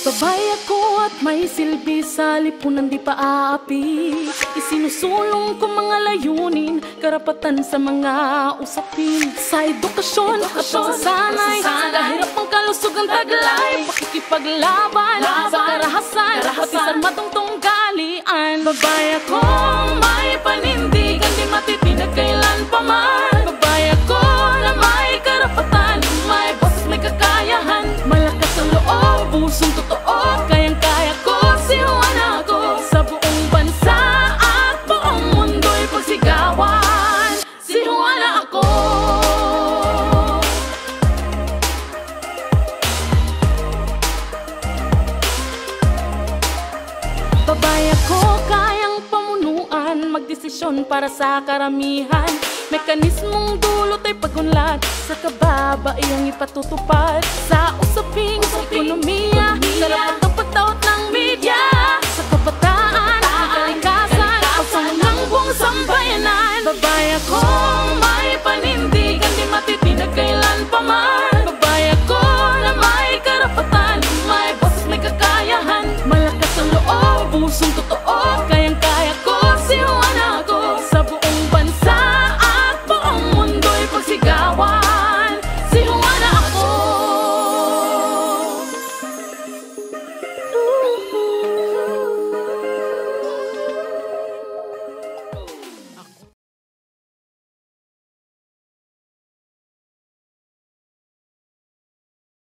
Babae ako at may silbi sa lipunan di pa aapi. Isinusulong ko mga layunin, karapatan sa mga usapin. Sa edukasyon at pagsasanay, sa kahirap ang kalusugan taglay, pakikipaglaban sa karahasan, pati sa matungtong galian. Babae ako may panindigan, di matitinag kailan pa man. Babae ako na may karapatan, may boses, may kakayahan, malakas ang loob, pusong totoo, kayang-kaya ko, si Juana ako. Sa buong bansa at buong mundo'y pagsigawan, si Juana ako. Babae ako, kayang pamunuan, magdesisyon para sa karamihan. Mekanismong dulot ay pagunlad, sa kababaihang ipatutupad. Sa usaping ekonomiya, karapatan